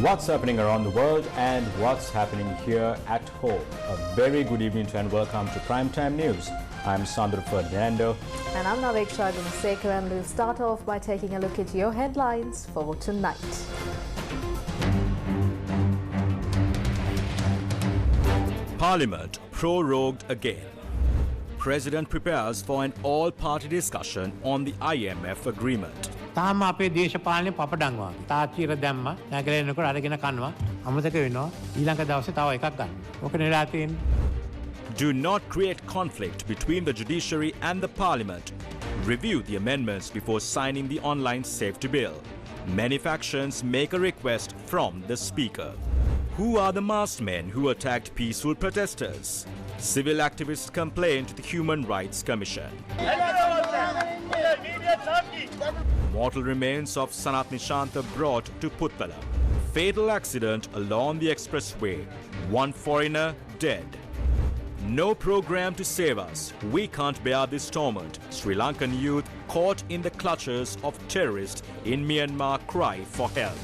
What's happening around the world and what's happening here at home. A very good evening to and welcome to Primetime News. I'm Sandra Ferdinando. And I'm Naveksha Gunasekar, and we'll start off by taking a look at your headlines for tonight. Parliament prorogued again. President prepares for an all-party discussion on the IMF agreement. තාම අපේ දේශපාලනේ පපඩංවා තාච්චිර දැම්ම නැගලෙනකොට අරගෙන කනවා අමතක වෙනවා ඊළඟ දවසේ තව එකක් ගන්න. ඕක නෙලා තියෙන්නේ. Do not create conflict between the judiciary and the parliament. Review the amendments before signing the online safety bill. Many factions make a request from the speaker. Who are the masked men who attacked peaceful protesters? Civil activists complain to the Human Rights Commission. Mortal remains of Sanat Nishanta brought to Puttala. Fatal accident along the expressway. One foreigner dead. No program to save us. We can't bear this torment. Sri Lankan youth caught in the clutches of terrorists in Myanmar cry for help.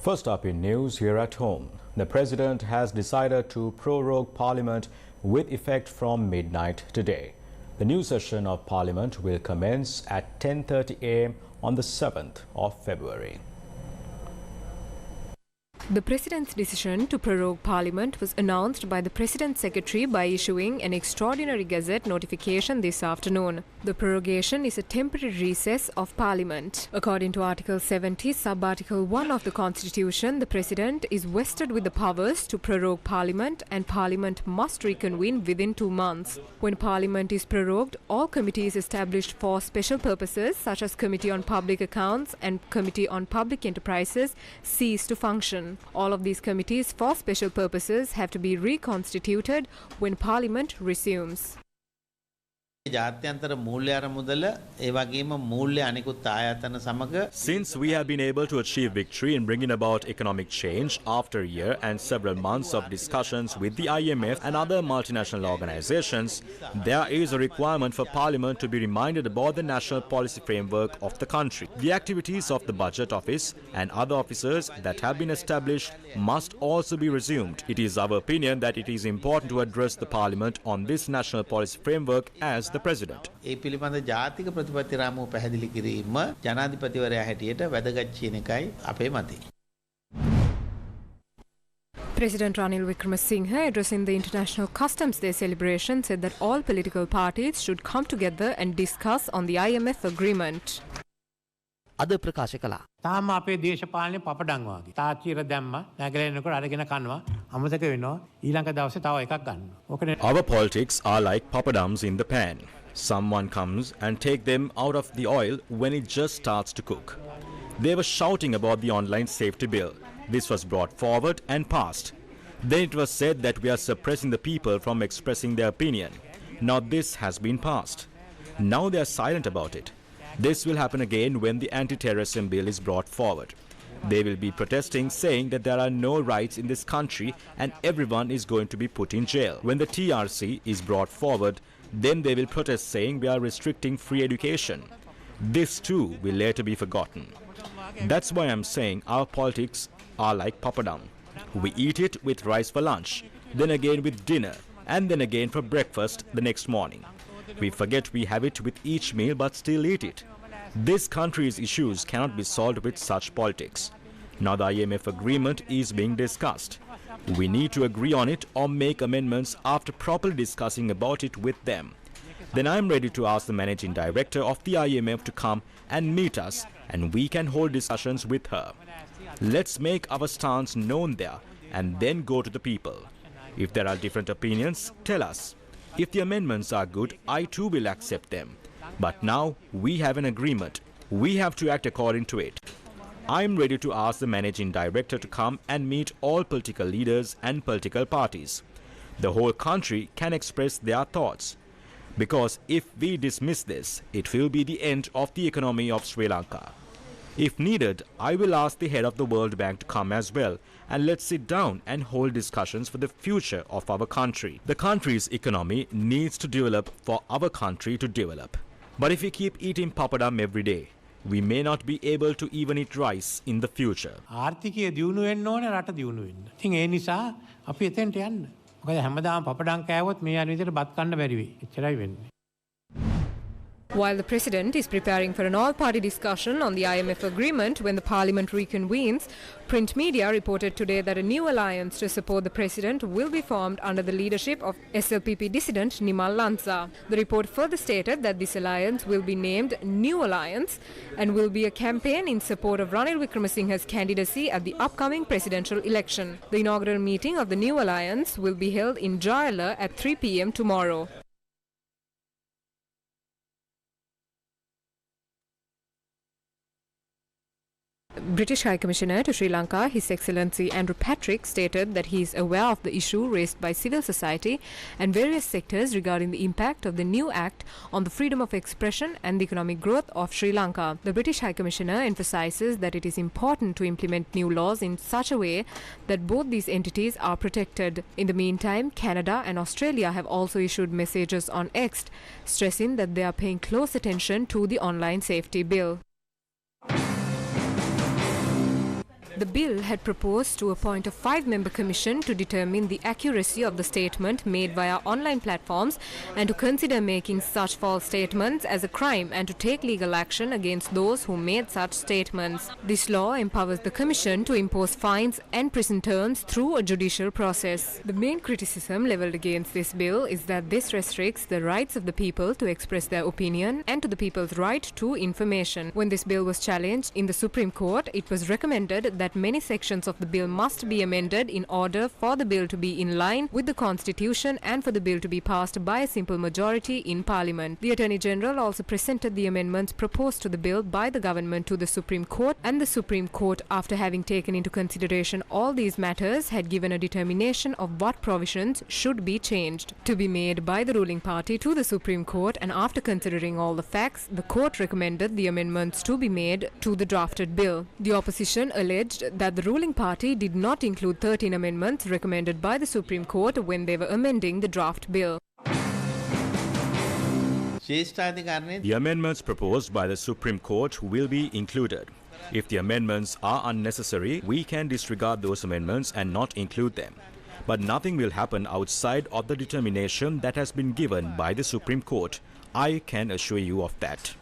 First up in news here at home. The President has decided to prorogue Parliament with effect from midnight today. The new session of Parliament will commence at 10:30 a.m. on the 7th of February. The President's decision to prorogue Parliament was announced by the President's Secretary by issuing an extraordinary Gazette notification this afternoon. The prorogation is a temporary recess of Parliament. According to Article 70, Sub-Article 1 of the Constitution, the President is vested with the powers to prorogue Parliament, and Parliament must reconvene within 2 months. When Parliament is prorogued, all committees established for special purposes, such as Committee on Public Accounts and Committee on Public Enterprises, cease to function. All of these committees for special purposes have to be reconstituted when Parliament resumes. Since we have been able to achieve victory in bringing about economic change after a year and several months of discussions with the IMF and other multinational organizations, there is a requirement for Parliament to be reminded about the national policy framework of the country. The activities of the Budget Office and other officers that have been established must also be resumed. It is our opinion that it is important to address the Parliament on this national policy framework as the President. President Ranil Wickremesinghe, addressing the International Customs Day celebration, said that all political parties should come together and discuss on the IMF agreement. අද ප්‍රකාශ කළා. තාම අපේ දේශපාලනේ පපඩංවා තාච්චිර දැම්ම නැගලෙනකොට අරගෙන කනවා අමතක වෙනවා ඊළඟ දවසේ තව එකක් ගන්නවා. ඕක Our politics are like papadums in the pan. Someone comes and take them out of the oil when it just starts to cook. They were shouting about the online safety bill. This was brought forward and passed. Then it was said that we are suppressing the people from expressing their opinion. Now this has been passed. Now they are silent about it. This will happen again when the anti-terrorism bill is brought forward. They will be protesting, saying that there are no rights in this country and everyone is going to be put in jail. When the TRC is brought forward, then they will protest, saying we are restricting free education. This too will later be forgotten. That's why I'm saying our politics are like papadum. We eat it with rice for lunch, then again with dinner, and then again for breakfast the next morning. We forget we have it with each meal but still eat it. This country's issues cannot be solved with such politics. Now the IMF agreement is being discussed. We need to agree on it or make amendments after properly discussing about it with them. Then I'm ready to ask the managing director of the IMF to come and meet us, and we can hold discussions with her. Let's make our stance known there and then go to the people. If there are different opinions, tell us. If the amendments are good, I too will accept them. But now we have an agreement. We have to act according to it. I'm ready to ask the managing director to come and meet all political leaders and political parties. The whole country can express their thoughts. Because if we dismiss this, it will be the end of the economy of Sri Lanka. If needed, I will ask the head of the World Bank to come as well, and let's sit down and hold discussions for the future of our country. The country's economy needs to develop for our country to develop. But if we keep eating papadam every day, we may not be able to even eat rice in the future. ආර්ථිකය දියුණු වෙන්න ඕනේ රට දියුණු වෙන්න. ඉතින් ඒ නිසා අපි එතෙන්ට යන්න. මොකද හැමදාම පපඩම් කෑවොත් මේ අර විදිහට බත් කන්න බැරි වෙයි. එච්චරයි වෙන්නේ. While the President is preparing for an all-party discussion on the IMF agreement when the Parliament reconvenes, print media reported today that a new alliance to support the President will be formed under the leadership of SLPP dissident Nimal Lanka. The report further stated that this alliance will be named New Alliance and will be a campaign in support of Ranil Wickremesinghe's candidacy at the upcoming presidential election. The inaugural meeting of the New Alliance will be held in Jayala at 3 p.m. tomorrow. British High Commissioner to Sri Lanka, His Excellency Andrew Patrick, stated that he is aware of the issue raised by civil society and various sectors regarding the impact of the new act on the freedom of expression and the economic growth of Sri Lanka. The British High Commissioner emphasizes that it is important to implement new laws in such a way that both these entities are protected. In the meantime, Canada and Australia have also issued messages on X, stressing that they are paying close attention to the online safety bill. The bill had proposed to appoint a 5-member commission to determine the accuracy of the statement made via online platforms and to consider making such false statements as a crime and to take legal action against those who made such statements. This law empowers the commission to impose fines and prison terms through a judicial process. The main criticism levelled against this bill is that this restricts the rights of the people to express their opinion and to the people's right to information. When this bill was challenged in the Supreme Court, it was recommended that many sections of the bill must be amended in order for the bill to be in line with the Constitution and for the bill to be passed by a simple majority in Parliament. The Attorney General also presented the amendments proposed to the bill by the government to the Supreme Court, and the Supreme Court, after having taken into consideration all these matters, had given a determination of what provisions should be changed. To be made by the ruling party to the Supreme Court, and after considering all the facts, the court recommended the amendments to be made to the drafted bill. The opposition alleged that the ruling party did not include 13 amendments recommended by the Supreme Court when they were amending the draft bill. The amendments proposed by the Supreme Court will be included. If the amendments are unnecessary, we can disregard those amendments and not include them. But nothing will happen outside of the determination that has been given by the Supreme Court. I can assure you of that.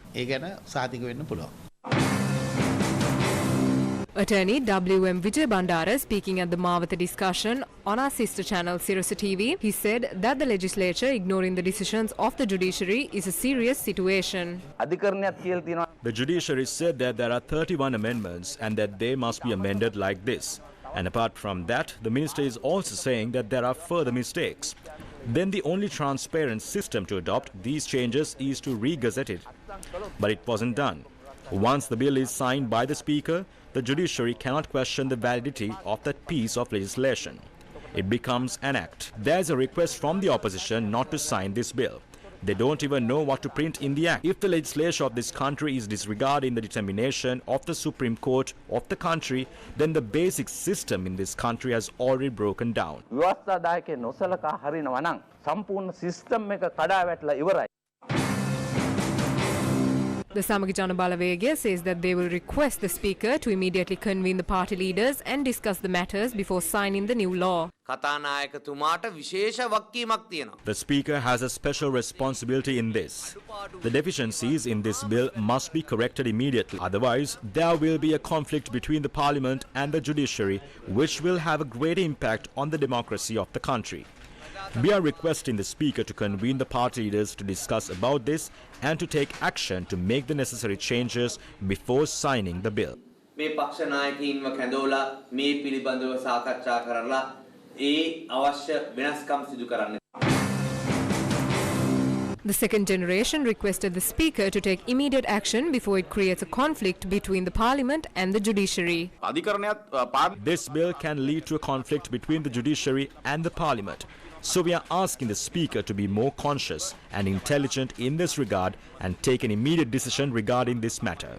Attorney W.M. Vijay Bandara, speaking at the Mawatha discussion on our sister channel Sirasa TV, he said that the legislature ignoring the decisions of the judiciary is a serious situation. The judiciary said that there are 31 amendments and that they must be amended like this. And apart from that, the minister is also saying that there are further mistakes. Then the only transparent system to adopt these changes is to re-gazette it. But it wasn't done. Once the bill is signed by the Speaker, the judiciary cannot question the validity of that piece of legislation. It becomes an act. There's a request from the opposition not to sign this bill. They don't even know what to print in the act. If the legislature of this country is disregarding the determination of the Supreme Court of the country, then the basic system in this country has already broken down. The Samagi Jana Balawegaya says that they will request the Speaker to immediately convene the party leaders and discuss the matters before signing the new law. The Speaker has a special responsibility in this. The deficiencies in this bill must be corrected immediately. Otherwise, there will be a conflict between the Parliament and the judiciary, which will have a great impact on the democracy of the country. We are requesting the Speaker to convene the party leaders to discuss about this and to take action to make the necessary changes before signing the bill. The second generation requested the Speaker to take immediate action before it creates a conflict between the Parliament and the judiciary. This bill can lead to a conflict between the judiciary and the Parliament. So we are asking the Speaker to be more conscious and intelligent in this regard and take an immediate decision regarding this matter.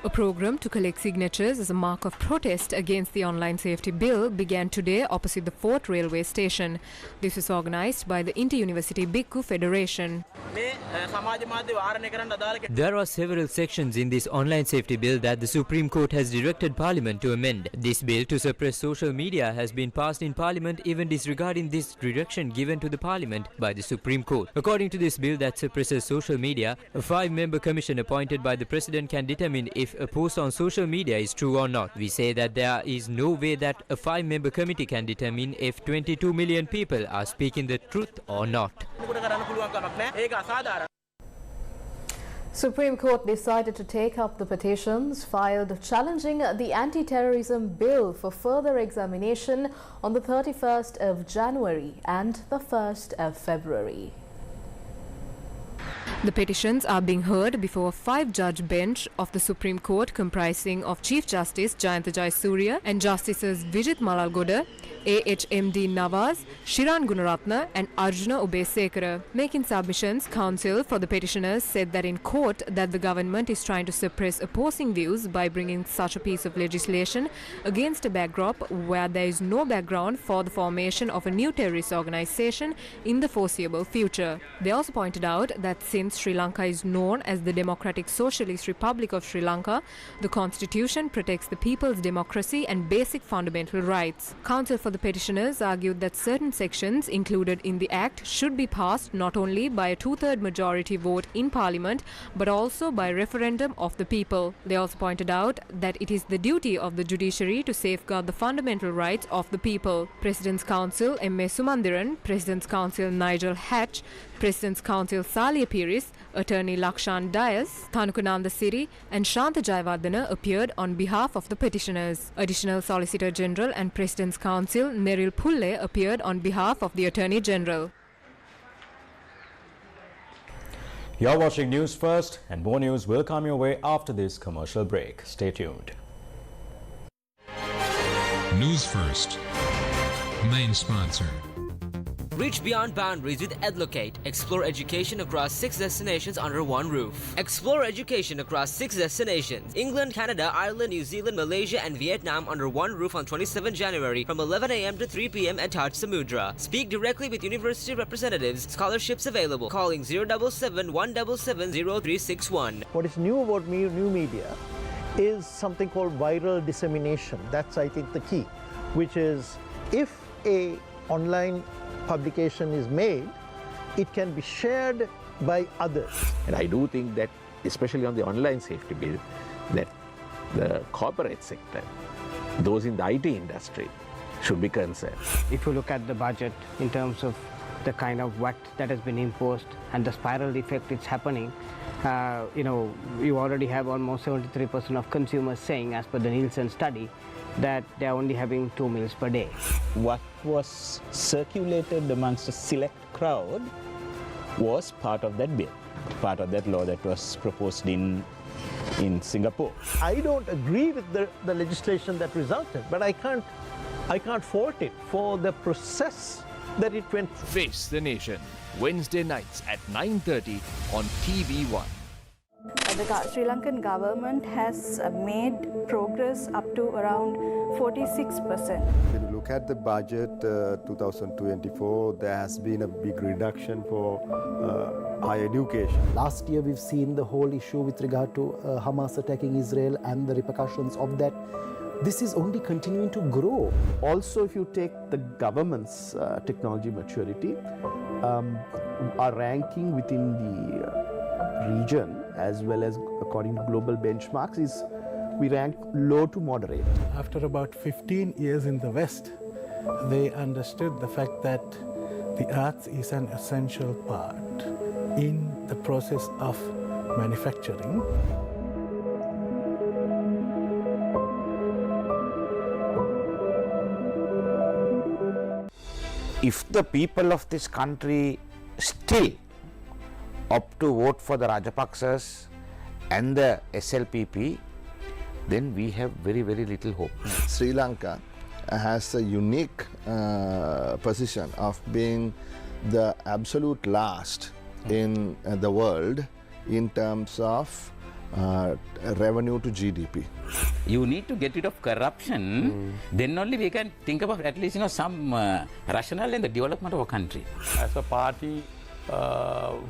A program to collect signatures as a mark of protest against the online safety bill began today opposite the Fort Railway Station. This was organised by the Inter-University Bhikkhu Federation. There are several sections in this online safety bill that the Supreme Court has directed Parliament to amend. This bill to suppress social media has been passed in Parliament even disregarding this direction given to the Parliament by the Supreme Court. According to this bill that suppresses social media, a 5-member commission appointed by the President can determine if a post on social media is true or not. We say that there is no way that a 5-member committee can determine if 22 million people are speaking the truth or not. Supreme Court decided to take up the petitions filed challenging the anti-terrorism bill for further examination on the 31st of January and the 1st of February. The petitions are being heard before a 5-judge bench of the Supreme Court comprising of Chief Justice Jayantha Jayasuriya and Justices Vijit Malalgoda, AHMD Nawaz, Shiran Gunaratna and Arjuna Ubesekara. Making submissions, counsel for the petitioners said that in court that the government is trying to suppress opposing views by bringing such a piece of legislation against a backdrop where there is no background for the formation of a new terrorist organisation in the foreseeable future. They also pointed out that since Sri Lanka is known as the Democratic Socialist Republic of Sri Lanka, the constitution protects the people's democracy and basic fundamental rights. Counsel for the petitioners argued that certain sections included in the Act should be passed not only by a 2/3 majority vote in Parliament but also by referendum of the people. They also pointed out that it is the duty of the judiciary to safeguard the fundamental rights of the people. President's Counsel M.A. Sumandiran, President's Counsel Nigel Hatch, President's Counsel Salia Piris, Attorney Lakshan Dias, Thanukananda Siri and Shanta Jayawardena appeared on behalf of the petitioners. Additional Solicitor General and President's Counsel Neril Pulle appeared on behalf of the Attorney General. You're watching News First, and more news will come your way after this commercial break. Stay tuned. News First, main sponsor. Reach beyond boundaries with EdLocate. Explore education across 6 destinations under one roof. Explore education across 6 destinations: England, Canada, Ireland, New Zealand, Malaysia and Vietnam under one roof on 27 January from 11 a.m. to 3 p.m. at Taj Samudra. Speak directly with university representatives. Scholarships available. Calling 077 177 0361. What is new about new media is something called viral dissemination. That's, I think, the key, which is if a online publication is made, it can be shared by others. And I do think that, especially on the online safety bill, that the corporate sector, those in the IT industry, should be concerned. If you look at the budget in terms of the kind of VAT that has been imposed and the spiral effect it's happening, you already have almost 73% of consumers saying, as per the Nielsen study, that they're only having 2 meals per day. What was circulated amongst a select crowd was part of that bill, part of that law that was proposed in Singapore. I don't agree with the legislation that resulted, but I can't fault it for the process that it went through. Face the Nation, Wednesday nights at 9:30 on TV1. The Sri Lankan government has made progress up to around 46%. When you look at the budget 2024, there has been a big reduction for higher education. Last year we've seen the whole issue with regard to Hamas attacking Israel and the repercussions of that. This is only continuing to grow. Also, if you take the government's technology maturity, our ranking within the region as well as according to global benchmarks is we rank low to moderate. After about 15 years in the West, they understood the fact that the arts is an essential part in the process of manufacturing. If the people of this country still opt to vote for the Rajapaksas and the SLPP, then we have very, very little hope. Sri Lanka has a unique position of being the absolute last in the world in terms of revenue to GDP. You need to get rid of corruption, then only we can think about at least some rationale in the development of a country. As a party,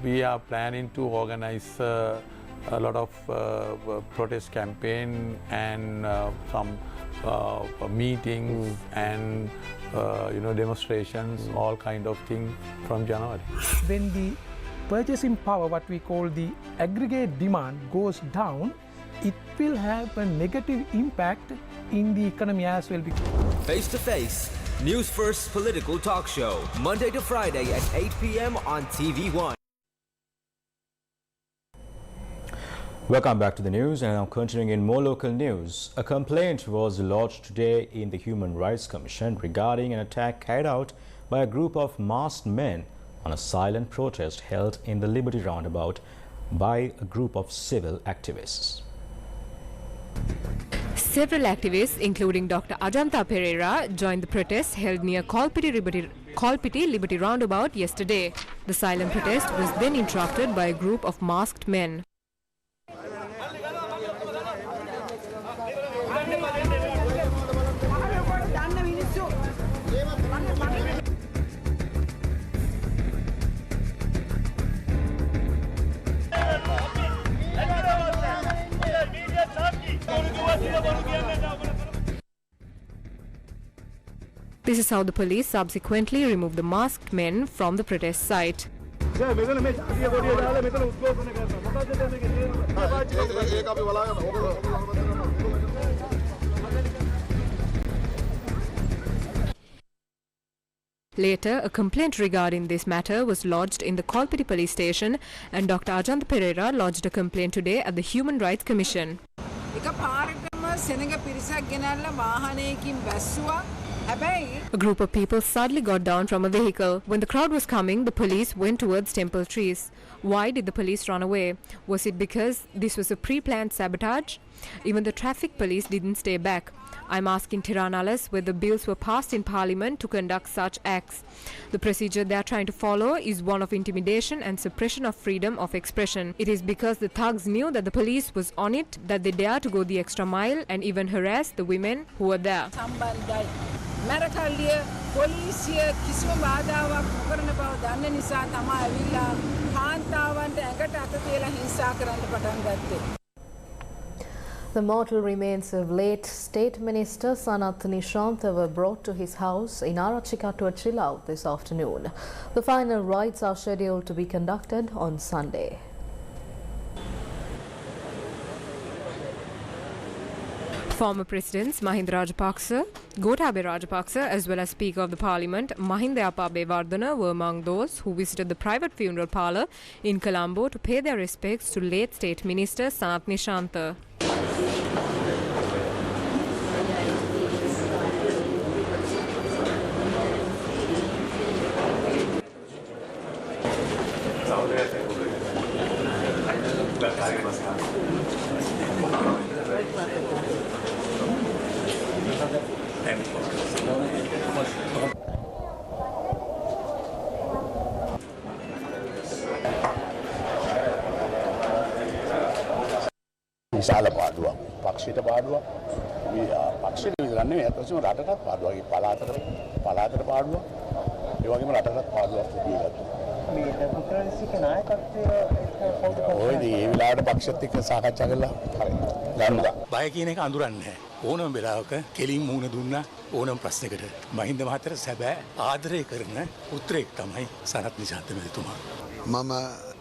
we are planning to organize a lot of protest campaign and some meetings and demonstrations, all kind of things from January. When the purchasing power, what we call the aggregate demand, goes down, it will have a negative impact in the economy as well. Face to Face, Newsfirst political talk show, Monday to Friday at 8 p.m. on TV1. Welcome back to the news, and now continuing in more local news. A complaint was lodged today in the Human Rights Commission regarding an attack carried out by a group of masked men on a silent protest held in the Liberty Roundabout by a group of civil activists. Several activists, including Dr. Ajanta Pereira, joined the protest held near Kolpiti Liberty Roundabout yesterday. The silent protest was then interrupted by a group of masked men. This is how the police subsequently removed the masked men from the protest site. Later, a complaint regarding this matter was lodged in the Kolpiti police station, and Dr. Ajanta Pereira lodged a complaint today at the Human Rights Commission. A group of people suddenly got down from a vehicle. When the crowd was coming, the police went towards temple trees. Why did the police run away? Was it because this was a pre-planned sabotage? Even the traffic police didn't stay back. I'm asking Tiranalas whether bills were passed in Parliament to conduct such acts. The procedure they are trying to follow is one of intimidation and suppression of freedom of expression. It is because the thugs knew that the police was on it that they dare to go the extra mile and even harass the women who were there. The mortal remains of late State Minister Sanath Nishantha were brought to his house in Arachikattua Chillau this afternoon. The final rites are scheduled to be conducted on Sunday. Former Presidents Mahinda Rajapaksa, Gotabaya Rajapaksa as well as Speaker of the Parliament Mahinda Abebewardena were among those who visited the private funeral parlour in Colombo to pay their respects to late State Minister Sanath Nishantha. විශාල පාඩුවක් පක්ෂයට පාඩුවක් පක්ෂයට විතරක් නෙවෙයි අතවසම රටටත් පාඩුවක් පළාතට පාඩුවක් ඒ වගේම රටටත් පාඩුවක් තිබීගත්තා මේ ඩෙමොක්‍රසික නායකත්වය ඔය ඒ විලාවට පක්ෂත් එක්ක සාකච්ඡා කරලා හරි ගන්නවා බය කියන එක අඳුරන්නේ නැහැ ඕනම වෙලාවක කෙලින් මුණ දුන්නා ඕනම ප්‍රශ්නයකට මහින්ද මහත්තයා සැබෑ ආදරය කරන පුත්‍රයෙක් තමයි සනත් නිශාන්ත මහතුමා මම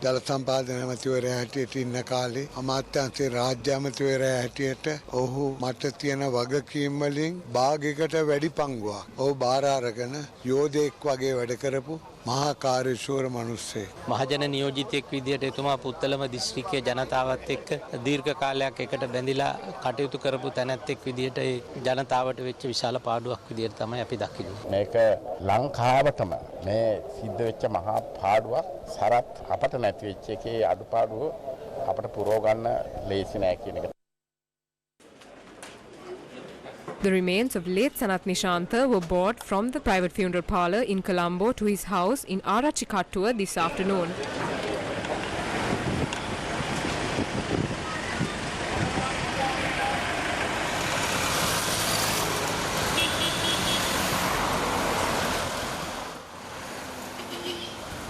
ජල සම්පාදන ඇමතිවරයා හැටියට ඉන්න කාලේ අමාත්‍යාංශයේ රාජ්‍ය ඇමතිවරයා හැටියට ඔහු මට තියෙන වගකීම් වලින් භාගයකට වැඩි පංගුවක් ඔහු බාර අරගෙන යෝධයෙක් වගේ වැඩ කරපු මහා කාර්යශූර මිනිස්සෙක්. මහජන නියෝජිතයෙක් විදියට එතුමා පුත්තලම දිස්ත්‍රික්කයේ ජනතාවත් එක්ක දීර්ඝ කාලයක් එකට බැඳිලා කටයුතු කරපු තැනැත්තෙක් විදියට ඒ ජනතාවට වෙච්ච විශාල පාඩුවක් විදියට තමයි අපි දකින්නේ. මේක ලංකාවටම මේ සිද්ධ වෙච්ච මහා පාඩුවක් සරත් අපට නැති වෙච්ච එකේ අඩුපාඩුව අපට පුරව ගන්න ලේසි නෑ කියන එක. The remains of late Sanath Nishantha were brought from the private funeral parlour in Colombo to his house in Arachikattua this afternoon.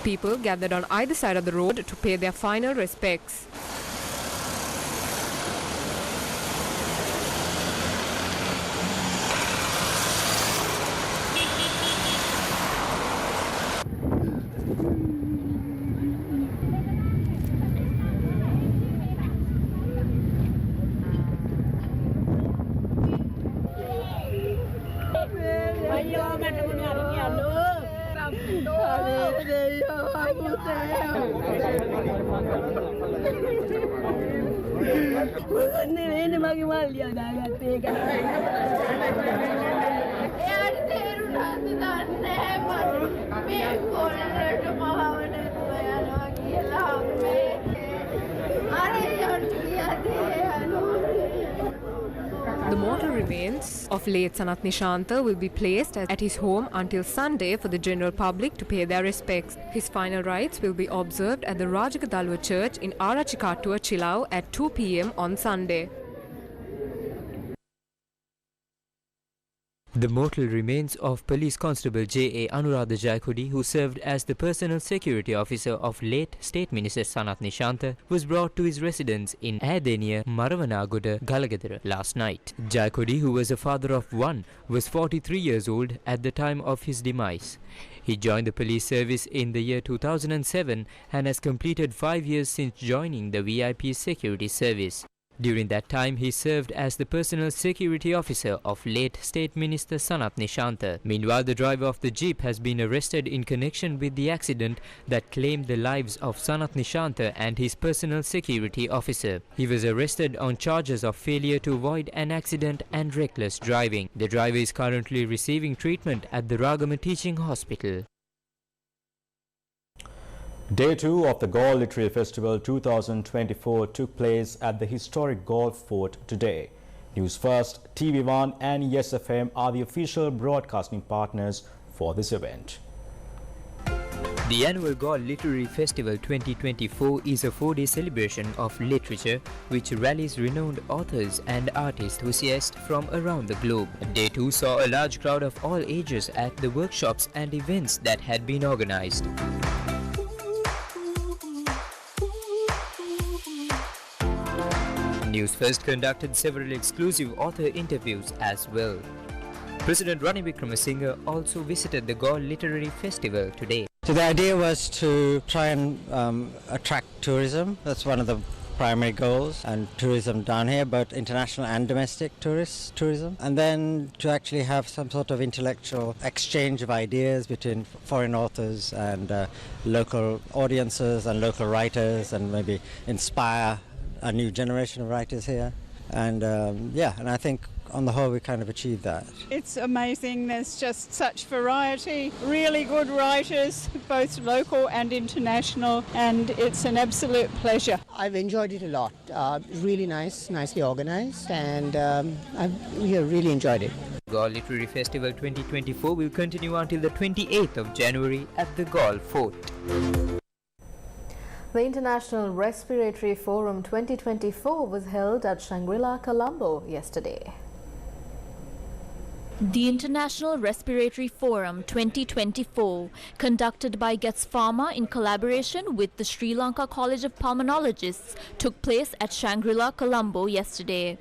People gathered on either side of the road to pay their final respects. The mortal remains of late Sanath Nishantha will be placed at his home until Sunday for the general public to pay their respects. His final rites will be observed at the Rajagadalwa Church in Arachikattua, Chilau at 2 p.m. on Sunday. The mortal remains of Police Constable J.A. Anuradha Jayakodi, who served as the personal security officer of late State Minister Sanath Nishantha, was brought to his residence in Aadeniya, Maravanagoda, Galagadara last night. Jayakodi, who was a father of one, was 43 years old at the time of his demise. He joined the police service in the year 2007 and has completed 5 years since joining the VIP security service. During that time, he served as the personal security officer of late State Minister Sanath Nishantha. Meanwhile, the driver of the jeep has been arrested in connection with the accident that claimed the lives of Sanath Nishantha and his personal security officer. He was arrested on charges of failure to avoid an accident and reckless driving. The driver is currently receiving treatment at the Ragama Teaching Hospital. Day 2 of the Galle Literary Festival 2024 took place at the historic Galle Fort today. Newsfirst, TV1 and Yes FM are the official broadcasting partners for this event. The annual Galle Literary Festival 2024 is a 4-day celebration of literature which rallies renowned authors and art enthusiasts from around the globe. Day 2 saw a large crowd of all ages at the workshops and events that had been organized. Newsfirst conducted several exclusive author interviews as well. President Ranil Wickremesinghe also visited the Galle Literary Festival today. So the idea was to try and attract tourism. That's one of the primary goals, and tourism down here, both international and domestic tourism, and then to actually have some sort of intellectual exchange of ideas between foreign authors and local audiences and local writers, and maybe inspire a new generation of writers here. And and I think on the whole we kind of achieved that. It's amazing, there's just such variety, really good writers, both local and international, and it's an absolute pleasure. I've enjoyed it a lot. Really nice, nicely organized, and I've really enjoyed it. Galle Literary Festival 2024 will continue until the 28th of January at the Galle Fort. The International Respiratory Forum 2024 was held at Shangri-La, Colombo yesterday. The International Respiratory Forum 2024, conducted by Getz Pharma in collaboration with the Sri Lanka College of Pulmonologists, took place at Shangri-La, Colombo yesterday.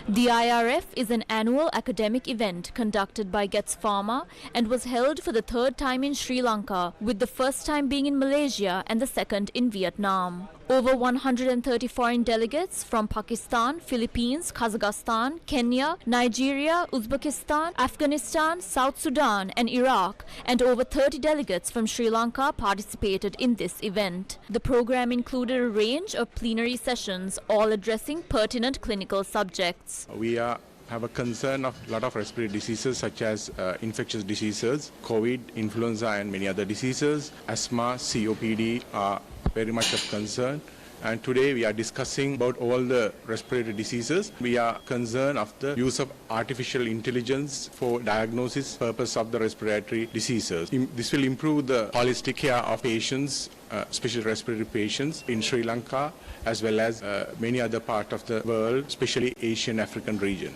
The IRF is an annual academic event conducted by Getz Pharma and was held for the third time in Sri Lanka, with the first time being in Malaysia and the second in Vietnam. Over 130 foreign delegates from Pakistan, Philippines, Kazakhstan, Kenya, Nigeria, Uzbekistan, Afghanistan, South Sudan and Iraq, and over 30 delegates from Sri Lanka participated in this event. The program included a range of plenary sessions, all addressing pertinent clinical subjects. We have a concern of a lot of respiratory diseases such as infectious diseases, COVID, influenza and many other diseases. Asthma, COPD are very much of concern. And today we are discussing about all the respiratory diseases. We are concerned of the use of artificial intelligence for diagnosis purpose of the respiratory diseases. This will improve the holistic care of patients, especially respiratory patients in Sri Lanka as well as many other parts of the world, especially Asian African region.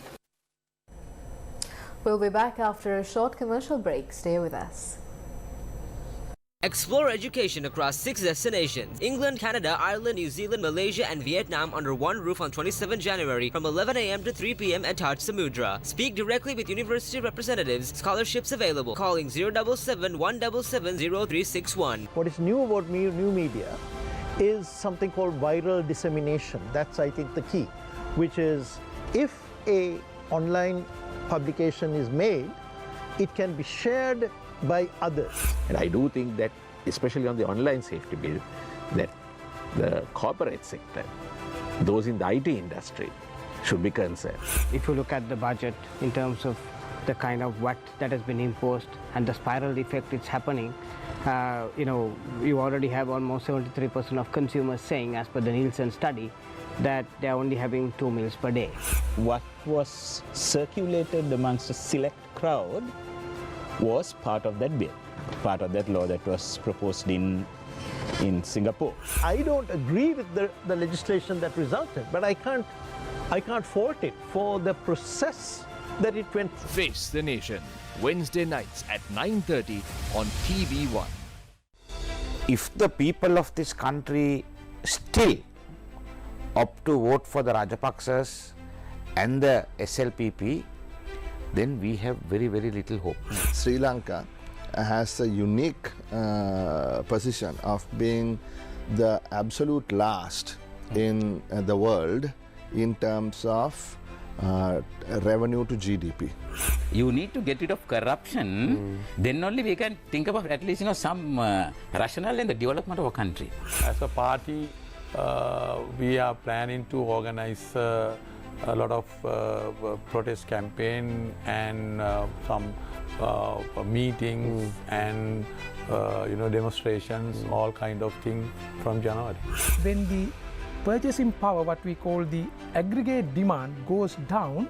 We'll be back after a short commercial break. Stay with us. Explore education across 6 destinations: England, Canada, Ireland, New Zealand, Malaysia and Vietnam under one roof on 27 January from 11 a.m. to 3 p.m. at Taj Samudra. Speak directly with university representatives. Scholarships available. Calling 077 177 0361. What is new about new media is something called viral dissemination. That's, I think, the key, which is if a online publication is made, it can be shared by others. And I do think that, especially on the online safety bill, that the corporate sector, those in the IT industry, should be concerned. If you look at the budget in terms of the kind of VAT that has been imposed and the spiral effect it's happening, you already have almost 73% of consumers saying, as per the Nielsen study, that they're only having 2 meals per day. What was circulated amongst a select crowd was part of that bill, part of that law that was proposed in Singapore. I don't agree with the legislation that resulted, but I can't fault it for the process that it went through. Face the Nation, Wednesday nights at 9:30 on TV1. If the people of this country still opt to vote for the Rajapaksas and the SLPP, then we have very, very little hope. Sri Lanka has a unique position of being the absolute last in the world in terms of revenue to GDP. You need to get rid of corruption, then only we can think about at least some rationale in the development of a country. As a party, we are planning to organize a lot of protest campaign and some meetings and demonstrations, all kind of things from January. When the purchasing power, what we call the aggregate demand, goes down,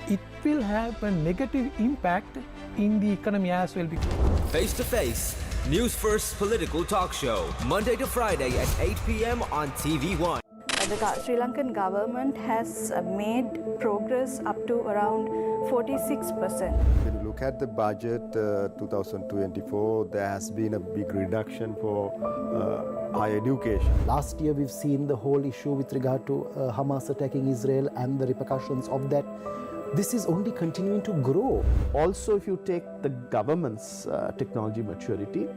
it will have a negative impact in the economy as well. Face to Face, Newsfirst political talk show, Monday to Friday at 8 p.m. on TV1. The Sri Lankan government has made progress up to around 46%. When you look at the budget 2024, there has been a big reduction for higher education. Last year we've seen the whole issue with regard to Hamas attacking Israel and the repercussions of that. This is only continuing to grow. Also, if you take the government's technology maturity,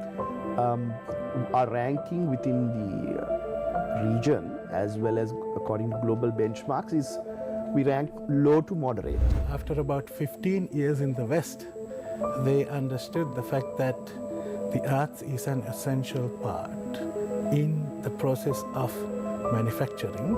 our ranking within the region as well as according to global benchmarks is we rank low to moderate. After about 15 years in the West, they understood the fact that the arts is an essential part in the process of manufacturing.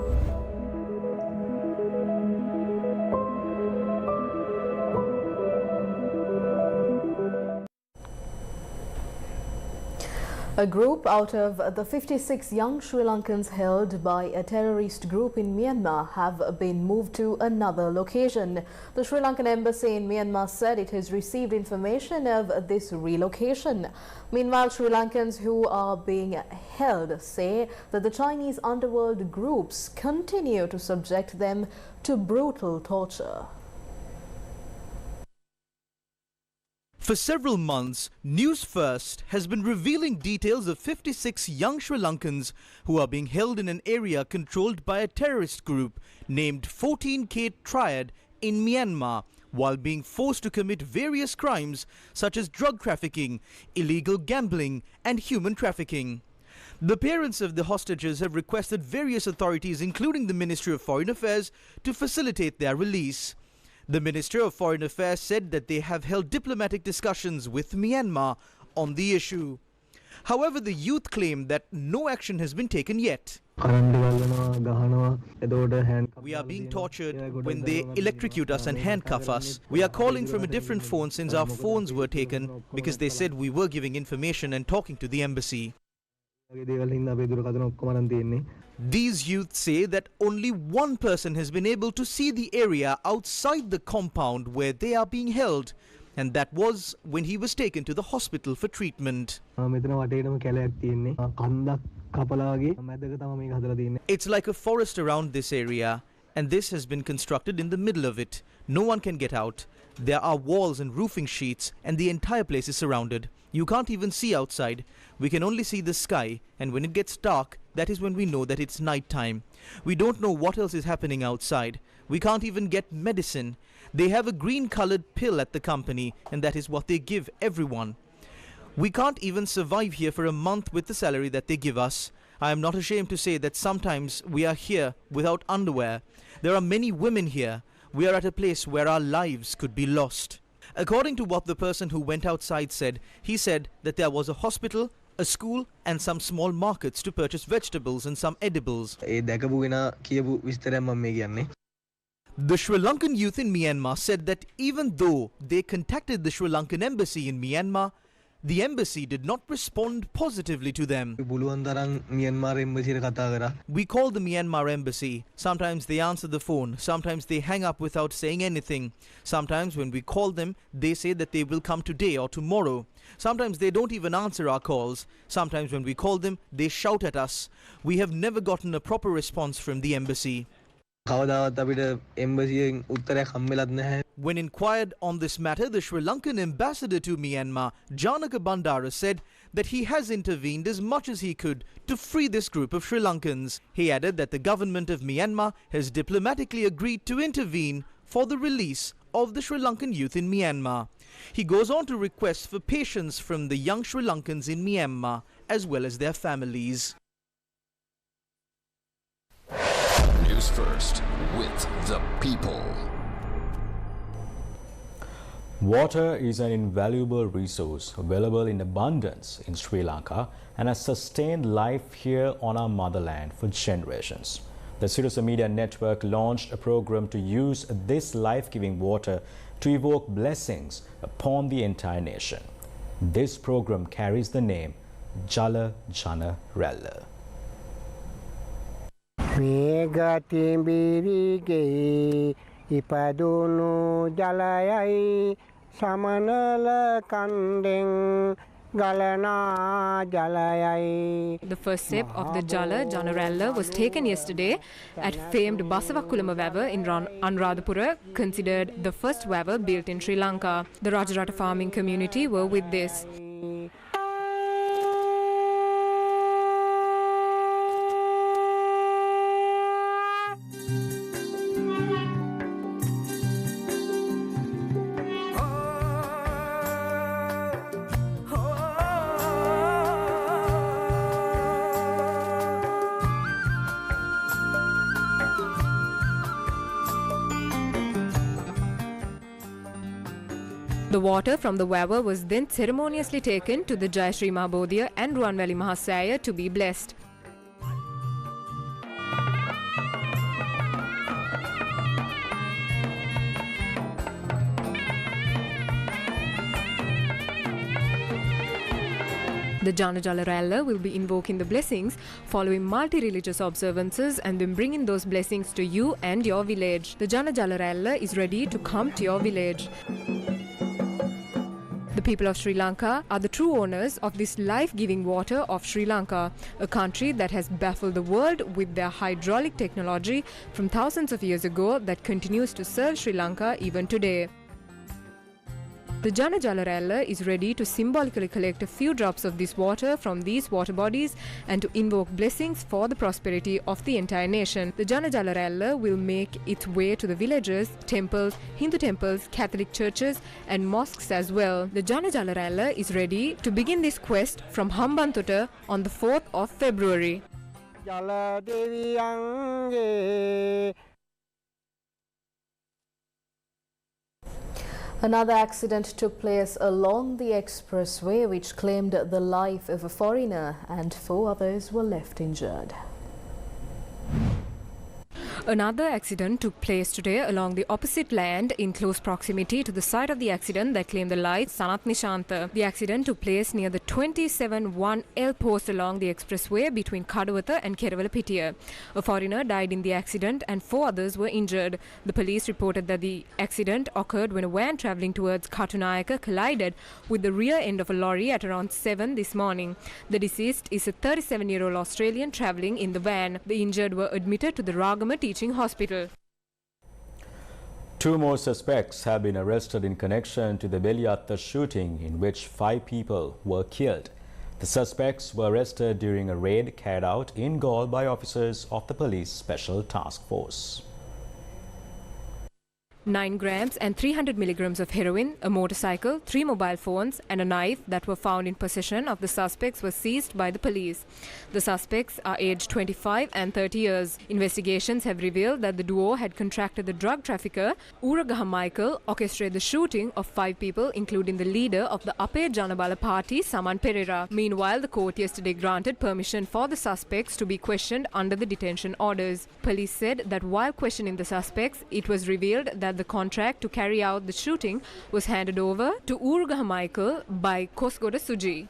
A group out of the 56 young Sri Lankans held by a terrorist group in Myanmar have been moved to another location. The Sri Lankan embassy in Myanmar said it has received information of this relocation. Meanwhile, Sri Lankans who are being held say that the Chinese underworld groups continue to subject them to brutal torture. For several months, Newsfirst has been revealing details of 56 young Sri Lankans who are being held in an area controlled by a terrorist group named 14K Triad in Myanmar, while being forced to commit various crimes such as drug trafficking, illegal gambling and human trafficking. The parents of the hostages have requested various authorities, including the Ministry of Foreign Affairs, to facilitate their release. The Minister of Foreign Affairs said that they have held diplomatic discussions with Myanmar on the issue. However, the youth claim that no action has been taken yet. We are being tortured when they electrocute us and handcuff us. We are calling from a different phone since our phones were taken because they said we were giving information and talking to the embassy. These youths say that only one person has been able to see the area outside the compound where they are being held, and that was when he was taken to the hospital for treatment. It's like a forest around this area, and this has been constructed in the middle of it. No one can get out, There are walls and roofing sheets, and the entire place is surrounded. You can't even see outside. We can only see the sky, and when it gets dark, that is when we know that it's night time. We don't know what else is happening outside. We can't even get medicine. They have a green-colored pill at the company, and that is what they give everyone. We can't even survive here for a month with the salary that they give us. I am not ashamed to say that sometimes we are here without underwear. There are many women here. We are at a place where our lives could be lost. According to what the person who went outside said, he said that there was a hospital, a school and some small markets to purchase vegetables and some edibles. The Sri Lankan youth in Myanmar said that even though they contacted the Sri Lankan embassy in Myanmar, the embassy did not respond positively to them. We called the Myanmar embassy. Sometimes they answer the phone, sometimes they hang up without saying anything. Sometimes when we call them, they say that they will come today or tomorrow. Sometimes they don't even answer our calls. Sometimes when we call them, they shout at us. We have never gotten a proper response from the embassy. When inquired on this matter, the Sri Lankan ambassador to Myanmar, Janaka Bandara, said that he has intervened as much as he could to free this group of Sri Lankans. He added that the government of Myanmar has diplomatically agreed to intervene for the release of the Sri Lankan youth in Myanmar. He goes on to request for patience from the young Sri Lankans in Myanmar as well as their families. Newsfirst with the people. Water is an invaluable resource available in abundance in Sri Lanka and has sustained life here on our motherland for generations. The Sirasa Media Network launched a program to use this life-giving water to evoke blessings upon the entire nation. This program carries the name Jala Jana Ralla. Megatimbirige ipadunu jalayai samanala kandeng galana jalayai. The first step of the Jala Janaralla was taken yesterday at famed Basavakulama Vavar in Anuradhapura, considered the first vavar built in Sri Lanka. The Rajarata farming community were with this. The water from the vavar was then ceremoniously taken to the Jayashree Mahabodhiya and Ruanvali Mahasaya to be blessed. The Jana Jala Ralla will be invoking the blessings following multi-religious observances and then bringing those blessings to you and your village. The Jana Jala Ralla is ready to come to your village. The people of Sri Lanka are the true owners of this life-giving water of Sri Lanka, a country that has baffled the world with their hydraulic technology from thousands of years ago that continues to serve Sri Lanka even today. The Jana Jala Ralla is ready to symbolically collect a few drops of this water from these water bodies and to invoke blessings for the prosperity of the entire nation. The Jana Jala Ralla will make its way to the villages, temples, Hindu temples, Catholic churches and mosques as well. The Jana Jala Ralla is ready to begin this quest from Hambantota on the 4th of February. Another accident took place along the expressway which claimed the life of a foreigner and 4 others were left injured. Another accident took place today along the opposite land in close proximity to the site of the accident that claimed the life of Sanat Nishanta. The accident took place near the 27-1L post along the expressway between Kadawatha and Kerawala-Pitiya. A foreigner died in the accident and 4 others were injured. The police reported that the accident occurred when a van travelling towards Katunayaka collided with the rear end of a lorry at around 7 this morning. The deceased is a 37-year-old Australian travelling in the van. The injured were admitted to the Ragama Teaching Hospital. Two more suspects have been arrested in connection to the Beliatta shooting in which 5 people were killed. The suspects were arrested during a raid carried out in Galle by officers of the Police Special Task Force. 9 grams and 300 milligrams of heroin, a motorcycle, 3 mobile phones and a knife that were found in possession of the suspects were seized by the police. The suspects are aged 25 and 30 years. Investigations have revealed that the duo had contracted the drug trafficker Uragaha Michael orchestrated the shooting of 5 people, including the leader of the Ape Janabala party, Saman Pereira. Meanwhile, the court yesterday granted permission for the suspects to be questioned under the detention orders. Police said that while questioning the suspects, it was revealed that the contract to carry out the shooting was handed over to Uragaha Michael by Kosgoda Suji.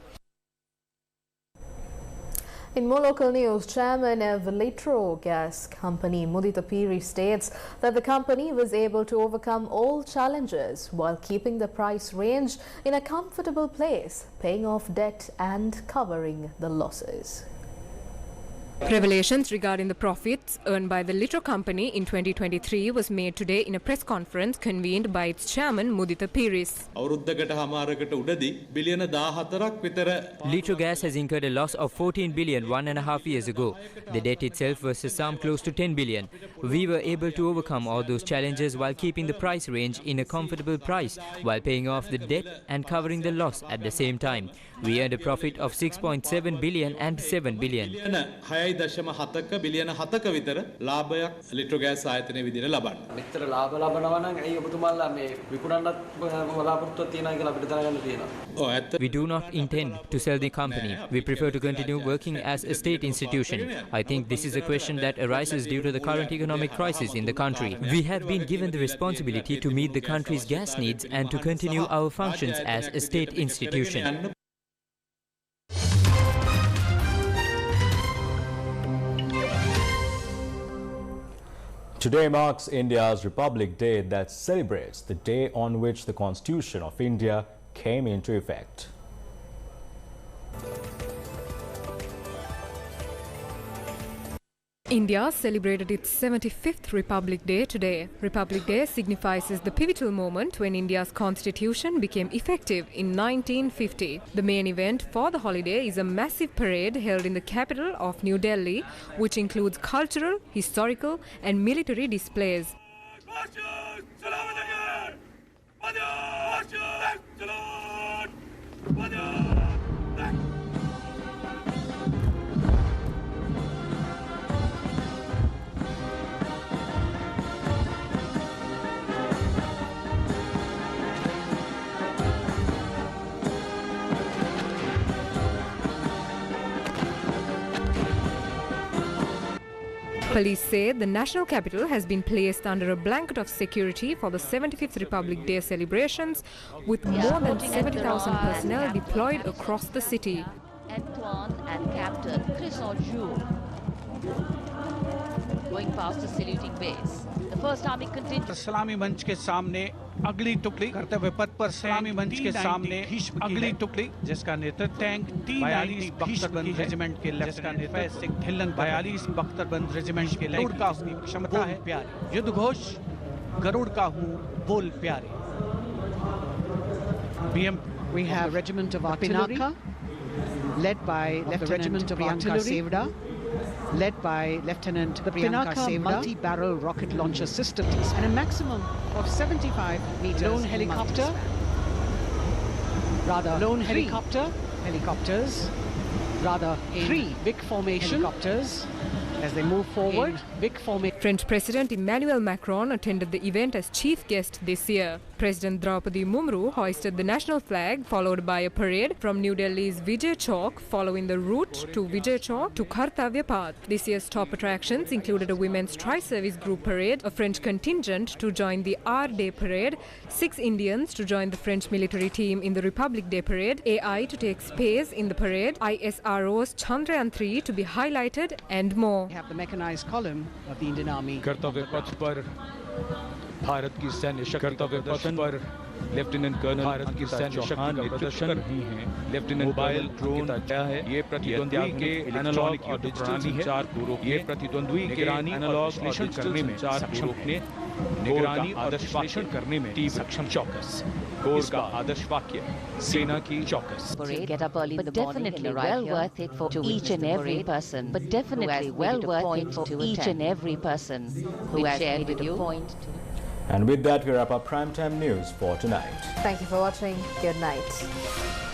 In more local news, Chairman of Litro Gas Company Mudita Piri states that the company was able to overcome all challenges while keeping the price range in a comfortable place, paying off debt and covering the losses. Revelations regarding the profits earned by the Litro company in 2023 was made today in a press conference convened by its chairman Mudita Piris. Litro Gas has incurred a loss of 14 billion 1.5 years ago. The debt itself was a sum close to 10 billion. We were able to overcome all those challenges while keeping the price range in a comfortable price, while paying off the debt and covering the loss at the same time. We earned a profit of 6.7 billion and 7 billion. බිලියන 7ක විතර ලාභයක් Litro gas ආයතනයේ විදිහට ලබන්න. මෙතර ලාභ ලබනවා නම් ඇයි ඔබතුමාලා මේ විකුණන්නත් බලාපොරොත්තුවක් තියනවා කියලා අපිට දැනගන්න තියෙනවා. We do not intend to sell the company. We prefer to continue working as a state institution. I think this is a question that arises due to the current economic crisis in the country. We have been given the responsibility to meet the country's gas needs and to continue our functions as a state institution. Today marks India's Republic Day, that celebrates the day on which the Constitution of India came into effect. India celebrated its 75th Republic Day today. Republic Day signifies the pivotal moment when India's constitution became effective in 1950. The main event for the holiday is a massive parade held in the capital of New Delhi, which includes cultural, historical and military displays. Police say the national capital has been placed under a blanket of security for the 75th Republic Day celebrations, with more than 70,000 personnel deployed across the city. Antoine and Captain Chris Orju going past the saluting base. The first army contingent. सलामी मंच के सामने अगली टुकड़ी कर्तव्य पथ पर सलामी मंच के सामने अगली टुकड़ी जिसका नेतृत्व टैंक 42 बख्तरबंद रेजिमेंट के लेफ्टिनेंट सिंह ढिल्लन 42 बख्तरबंद रेजिमेंट के गरुड़ का हूँ क्षमता है प्यारे युद्ध घोष गरुड़ का हूँ बोल प्यारे. We have regiment of artillery led by Lieutenant Priyanka Sevda, led by Lieutenant Priyanka Sevda, multi-barrel rocket launcher systems, and a maximum of 75 meters. Lone helicopter, helicopters, three big formation helicopters. As they move forward, big formation. French President Emmanuel Macron attended the event as chief guest this year. President Draupadi Murmu hoisted the national flag, followed by a parade from New Delhi's Vijay Chowk, following the route to Vijay Chowk to Kartavya Path. This year's top attractions included a women's tri-service group parade, a French contingent to join the R Day parade, 6 Indians to join the French military team in the Republic Day parade, AI to take space in the parade, ISRO's Chandrayaan 3 to be highlighted, and more. We have the mechanized column of the Indian Army. कर्तव्य पथ पर भारत की सैन्य शक्ति के प्रदर्शन पर lieutenant colonel Ankita Chauhan नेतृत्व कर रही हैं। लेफ्टिनेंट कर्नल ड्रोन क्या है? ये प्रतिद्वंद्वी के एनालॉग और डिजिटल संचार को रोकने, प्रतिद्वंद्वी के एनालॉग विश्लेषण करने में सक्षम रोकने, निगरानी और विश्लेषण करने में सक्षम चौकस। कोर का आदर्श वाक्य सेना की चौकस। Get up early, but definitely well worth it for each and every person. But definitely well worth it for each and every person who has shared with you. And with that, we wrap up primetime news for tonight. Thank you for watching. Good night.